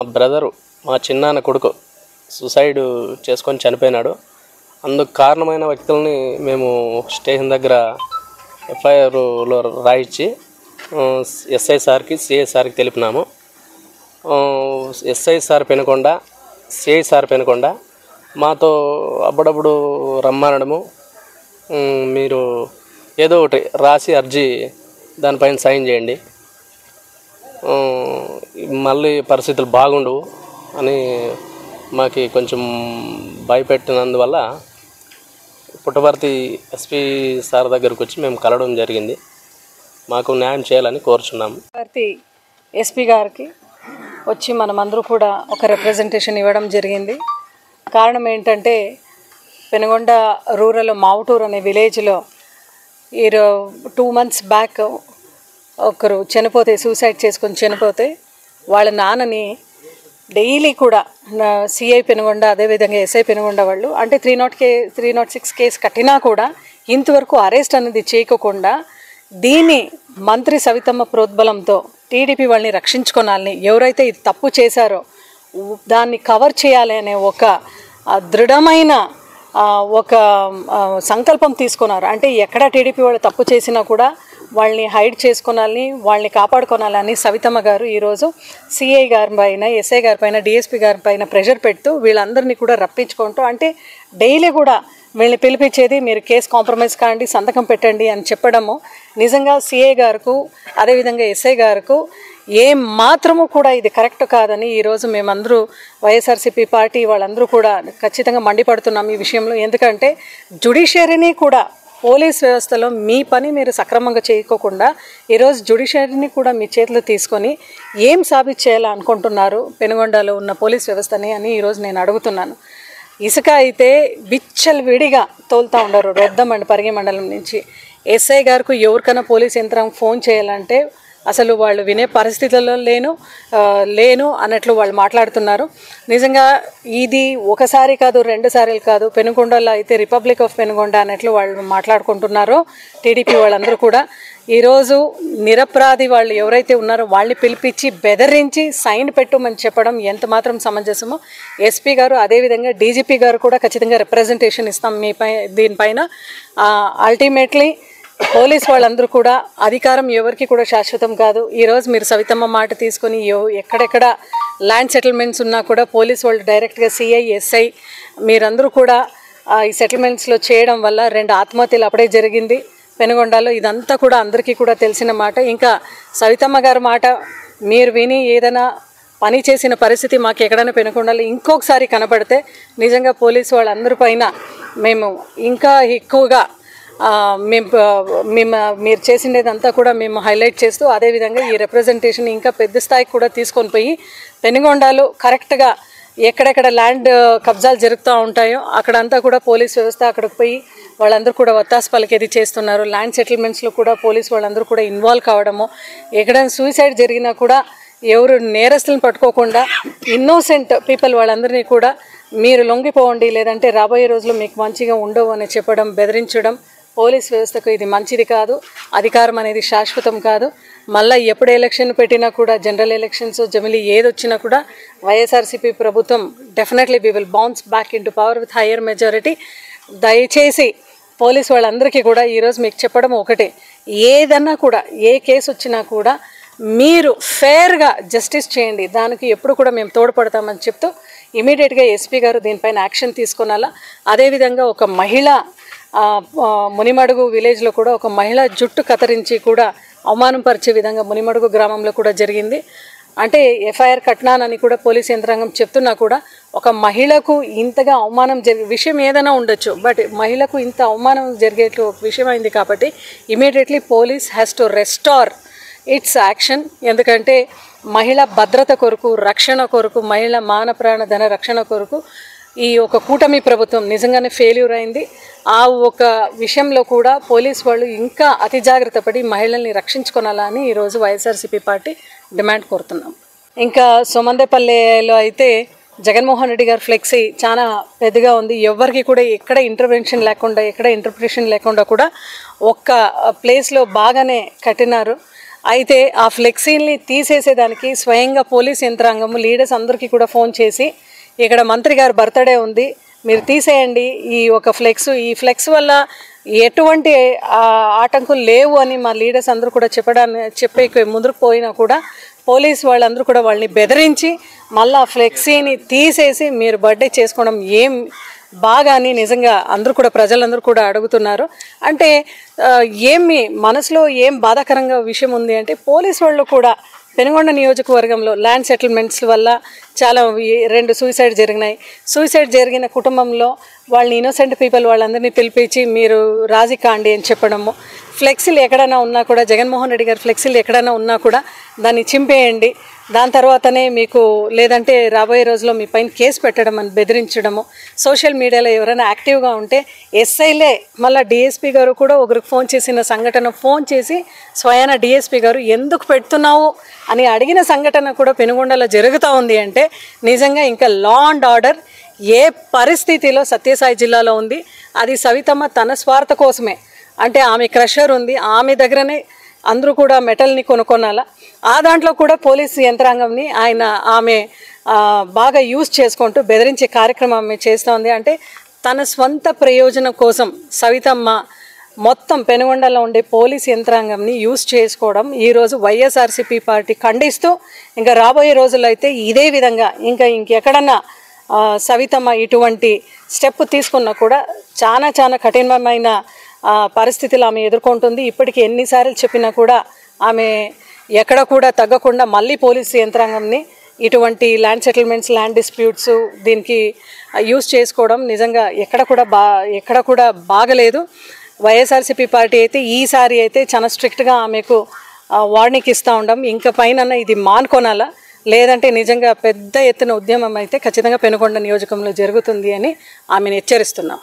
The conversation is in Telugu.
మా బ్రదరు మా చిన్నాన్న కొడుకు సూసైడ్ చేసుకొని చనిపోయినాడు. అందుకు కారణమైన వ్యక్తుల్ని మేము స్టేషన్ దగ్గర ఎఫ్ఐఆర్లో రాయించి ఎస్ఐ సార్కి సిఐ సార్కి తెలిపినాము. SI sir Penukonda, CI sir Penukonda మాతో అప్పుడప్పుడు రమ్మనడము, మీరు ఏదో ఒకటి రాసి అర్జీ దానిపైన సైన్ చేయండి, మళ్ళీ పరిస్థితులు బాగుండవు అని మాకు కొంచెం భయపెట్టినందువల్ల పుట్టపర్తి ఎస్పీ సార్ దగ్గరకు వచ్చి మేము కలవడం జరిగింది. మాకు న్యాయం చేయాలని కోరుచున్నాము. పుట్టపర్తి ఎస్పీ గారికి వచ్చి మనమందరూ కూడా ఒక రిప్రజెంటేషన్ ఇవ్వడం జరిగింది. కారణం ఏంటంటే పెనుగొండ రూరల్ మావుటూరు అనే విలేజ్లో 2 months బ్యాక్ ఒకరు చనిపోతే, సూసైడ్ చేసుకొని చనిపోతే వాళ్ళ నాన్నని డైలీ కూడా సిఐ పెనుగొండ అదేవిధంగా ఎస్ఐ పెనుగొండ వాళ్ళు అంటే 306 కేసు కట్టినా కూడా ఇంతవరకు అరెస్ట్ అనేది చేయకుండా దీన్ని మంత్రి సవితమ్మ ప్రోద్బలంతో టీడీపీ వాళ్ళని రక్షించుకోవాలని, ఎవరైతే ఇది తప్పు చేశారో దాన్ని కవర్ చేయాలి అనే ఒక దృఢమైన ఒక సంకల్పం తీసుకున్నారు. అంటే ఎక్కడ టీడీపీ వాళ్ళు తప్పు చేసినా కూడా వాళ్ళని హైడ్ చేసుకోవాలని, వాళ్ళని కాపాడుకోవాలని సవితమ్మ గారు ఈరోజు సిఐ గారి పైన, ఎస్ఐ గారి పైన, డిఎస్పీ గారి పైన ప్రెషర్ పెడుతూ వీళ్ళందరినీ కూడా రప్పించుకుంటూ, అంటే డైలీ కూడా వీళ్ళని పిలిపించేది, మీరు కేసు కాంప్రమైజ్ కాండి, సంతకం పెట్టండి అని చెప్పడము నిజంగా సిఐ గారికి అదేవిధంగా ఎస్ఐ గారికి ఏం మాత్రము కూడా ఇది కరెక్ట్ కాదని ఈరోజు మేమందరూ వైఎస్ఆర్సీపీ పార్టీ వాళ్ళందరూ కూడా ఖచ్చితంగా మండిపడుతున్నాం ఈ విషయంలో. ఎందుకంటే జ్యుడిషియరీని కూడా, పోలీస్ వ్యవస్థలో మీ పని మీరు సక్రమంగా చేయకోకుండా ఈరోజు జ్యుడిషియరీని కూడా మీ చేతిలో తీసుకొని ఏం సాబిత్ చేయాలనుకుంటున్నారు పెనుగొండలో ఉన్న పోలీస్ వ్యవస్థని అని ఈరోజు నేను అడుగుతున్నాను. ఇసుక అయితే విచ్చలవిడిగా తోలుతూ ఉండరు రొద్దం అండ్ పరిగి మండలం నుంచి. ఎస్ఐ గారికి ఎవరికైనా పోలీస్ యంత్రం ఫోన్ చేయాలంటే అసలు వాళ్ళు వినే పరిస్థితుల్లో లేను అన్నట్లు వాళ్ళు మాట్లాడుతున్నారు. నిజంగా ఇది ఒకసారి కాదు, 2 సార్లు కాదు, పెనుగొండలో అయితే రిపబ్లిక్ ఆఫ్ పెనుగొండ అన్నట్లు వాళ్ళు మాట్లాడుకుంటున్నారో టీడీపీ వాళ్ళందరూ కూడా. ఈరోజు నిరపరాధి వాళ్ళు ఎవరైతే ఉన్నారో వాళ్ళని పిలిపించి బెదిరించి సైన్ పెట్టమని చెప్పడం ఎంత మాత్రం సమంజసమో ఎస్పీ గారు అదేవిధంగా డీజీపీ గారు కూడా ఖచ్చితంగా రిప్రజెంటేషన్ ఇస్తాం దీనిపైన. అల్టిమేట్లీ పోలీస్ వాళ్ళందరూ కూడా అధికారం ఎవరికి కూడా శాశ్వతం కాదు. ఈరోజు మీరు సవితమ్మ మాట తీసుకొని ఎక్కడెక్కడ ల్యాండ్ సెటిల్మెంట్స్ ఉన్నా కూడా పోలీస్ వాళ్ళు డైరెక్ట్గా సిఐ ఎస్ఐ మీరందరూ కూడా ఈ సెటిల్మెంట్స్లో చేయడం వల్ల 2 ఆత్మహత్యలు అప్పుడే జరిగింది పెనుగొండలో. ఇదంతా కూడా అందరికీ కూడా తెలిసిన మాట. ఇంకా సవితమ్మ గారి మాట మీరు విని ఏదైనా పని చేసిన పరిస్థితి మాకు ఎక్కడైనా పెనుగొండలో ఇంకొకసారి కనపడితే నిజంగా పోలీసు వాళ్ళందరి పైన మేము ఇంకా ఎక్కువగా మీరు చేసిండేదంతా కూడా మేము హైలైట్ చేస్తూ అదేవిధంగా ఈ రిప్రజెంటేషన్ ఇంకా పెద్ద స్థాయికి కూడా తీసుకొని పోయి పెనుగొండలో కరెక్ట్గా ఎక్కడెక్కడ ల్యాండ్ కబ్జాలు జరుగుతూ ఉంటాయో అక్కడంతా కూడా పోలీస్ వ్యవస్థ అక్కడికి పోయి వాళ్ళందరూ కూడా వత్తాసు పలికేది చేస్తున్నారు. ల్యాండ్ సెటిల్మెంట్స్లో కూడా పోలీస్ వాళ్ళందరూ కూడా ఇన్వాల్వ్ కావడము, ఎక్కడైనా సూసైడ్ జరిగినా కూడా ఎవరు నేరస్తులను పట్టుకోకుండా ఇన్నోసెంట్ పీపుల్ వాళ్ళందరినీ కూడా మీరు లొంగిపోండి లేదంటే రాబోయే రోజుల్లో మీకు మంచిగా ఉండవు అని చెప్పడం, బెదిరించడం పోలీస్ వ్యవస్థకు ఇది మంచిది కాదు. అధికారం అనేది శాశ్వతం కాదు. మళ్ళీ ఎప్పుడు ఎలక్షన్ పెట్టినా కూడా, జనరల్ ఎలక్షన్స్ జమిలీ ఏదొచ్చినా కూడా వైఎస్ఆర్సీపీ ప్రభుత్వం definitely we will bounce back in to power with higher majority. దయచేసి పోలీస్ వాళ్ళందరికీ కూడా ఈరోజు మీకు చెప్పడం ఒకటే, ఏదన్నా కూడా ఏ కేసు వచ్చినా కూడా మీరు ఫేర్గా జస్టిస్ చేయండి, దానికి ఎప్పుడు కూడా మేము తోడ్పడతామని చెప్తూ ఇమీడియట్గా ఎస్పీ గారు దీనిపైన యాక్షన్ తీసుకునాలా. అదేవిధంగా ఒక మహిళ మునిమడుగు విలేజ్లో కూడా ఒక మహిళ జుట్టు కత్తిరించి కూడా అవమానం పరిచే విధంగా మునిమడుగు గ్రామంలో కూడా జరిగింది. అంటే ఎఫ్ఐఆర్ కట్నానని కూడా పోలీస్ యంత్రాంగం చెప్తున్నా కూడా ఒక మహిళకు ఇంతగా అవమానం జరిగే విషయం ఏదైనా ఉండొచ్చు, బట్ మహిళకు ఇంత అవమానం జరిగే విషయం అయింది కాబట్టి immediately police has to restore it's action. ఎందుకంటే మహిళ భద్రత కొరకు, రక్షణ కొరకు, మహిళ మాన ప్రాణ ధన రక్షణ కొరకు ఈ ఒక కూటమి ప్రభుత్వం నిజంగానే ఫెయిల్యూర్ అయింది. ఆ ఒక విషయంలో కూడా పోలీస్ వాళ్ళు ఇంకా అతి జాగ్రత్త పడి మహిళల్ని రక్షించుకోవాలని ఈరోజు వైఎస్ఆర్సీపీ పార్టీ డిమాండ్ కోరుతున్నాం. ఇంకా సోమందేపల్లిలో అయితే జగన్మోహన్ రెడ్డి గారి ఫ్లెక్సీ చాలా పెద్దగా ఉంది. ఎవరికి కూడా ఎక్కడ ఇంటర్వెన్షన్ లేకుండా, ఎక్కడ ఇంటర్ప్రిటేషన్ లేకుండా కూడా ఒక్క ప్లేస్లో బాగానే కట్టినారు. అయితే ఆ ఫ్లెక్సీల్ని తీసేసేదానికి స్వయంగా పోలీస్ యంత్రాంగము లీడర్స్ అందరికీ కూడా ఫోన్ చేసి ఇక్కడ మంత్రి గారు బర్త్డే ఉంది, మీరు తీసేయండి ఈ ఒక ఫ్లెక్స్, ఈ ఫ్లెక్స్ వల్ల ఎటువంటి ఆటంకులు లేవు అని మా లీడర్స్ అందరూ కూడా చెప్పే ముందుకు పోయినా కూడా పోలీస్ వాళ్ళందరూ కూడా వాళ్ళని బెదిరించి మళ్ళీ ఆ ఫ్లెక్సీని తీసేసి మీరు బర్త్డే చేసుకోవడం ఏం బాగా అని నిజంగా అందరూ కూడా ప్రజలందరూ కూడా అడుగుతున్నారు. అంటే ఏమి మనసులో ఏం బాధాకరంగా విషయం ఉంది అంటే పోలీస్ వాళ్ళు కూడా పెనుగొండ నియోజకవర్గంలో ల్యాండ్ సెటిల్మెంట్స్ వల్ల చాలా 2 సూసైడ్ జరిగినాయి. సూసైడ్ జరిగిన కుటుంబంలో వాళ్ళని ఇన్నోసెంట్ పీపుల్ వాళ్ళందరినీ పిలిపించి మీరు రాజీ కాండి అని చెప్పడము, ఫ్లెక్సీలు ఎక్కడైనా ఉన్నా కూడా జగన్మోహన్ రెడ్డి గారి ఫ్లెక్సీలు ఎక్కడైనా ఉన్నా కూడా దాన్ని చింపేయండి, దాని తర్వాతనే మీకు లేదంటే రాబోయే రోజుల్లో మీ పైన కేసు పెట్టడం అని బెదిరించడము. సోషల్ మీడియాలో ఎవరైనా యాక్టివ్గా ఉంటే ఎస్ఐలే మళ్ళీ డిఎస్పీ గారు కూడా ఒకరికి ఫోన్ చేసిన సంఘటన ఫోన్ చేసి స్వయాన డిఎస్పీ గారు ఎందుకు పెడుతున్నావు అని అడిగిన సంఘటన కూడా పెనుగొండలో జరుగుతూ ఉంది. అంటే నిజంగా ఇంకా లా అండ్ ఆర్డర్ ఏ పరిస్థితిలో సత్యసాయి జిల్లాలో ఉంది. అది సవితమ్మ తన స్వార్థ కోసమే, అంటే ఆమె క్రషర్ ఉంది, ఆమె దగ్గరనే అందరూ కూడా మెటల్ని కొనుక్కోనాలా, ఆ దాంట్లో కూడా పోలీసు యంత్రాంగంని ఆమె బాగా యూజ్ చేసుకుంటూ బెదిరించే కార్యక్రమం ఆమె చేస్తోంది. అంటే తన స్వంత ప్రయోజనం కోసం సవితమ్మ మొత్తం పెనుగొండలో ఉండే పోలీస్ యంత్రాంగంని యూజ్ చేసుకోవడం ఈరోజు వైఎస్ఆర్సీపీ పార్టీ ఖండిస్తూ, ఇంకా రాబోయే రోజుల్లో అయితే ఇదే విధంగా ఇంకెక్కడన్నా సవితమ్మ ఇటువంటి స్టెప్ తీసుకున్నా కూడా చాలా కఠినమైన పరిస్థితులు ఆమె ఎదుర్కొంటుంది. ఇప్పటికీ ఎన్నిసార్లు చెప్పినా కూడా ఆమె ఎక్కడ కూడా తగ్గకుండా మళ్ళీ పోలీసు యంత్రాంగంని ఇటువంటి ల్యాండ్ సెటిల్మెంట్స్, ల్యాండ్ డిస్ప్యూట్స్ దీనికి యూజ్ చేసుకోవడం నిజంగా ఎక్కడ కూడా బాగలేదు. వైఎస్ఆర్సీపీ పార్టీ అయితే ఈసారి అయితే చాలా స్ట్రిక్ట్గా ఆమెకు వార్నింగ్ ఇస్తూ ఉండం. ఇంకా పైన ఇది మానుకోనాలా, లేదంటే నిజంగా పెద్ద ఎత్తున ఉద్యమం అయితే ఖచ్చితంగా పెనుగొండ నియోజకంలో జరుగుతుంది అని ఆమెను హెచ్చరిస్తున్నాం.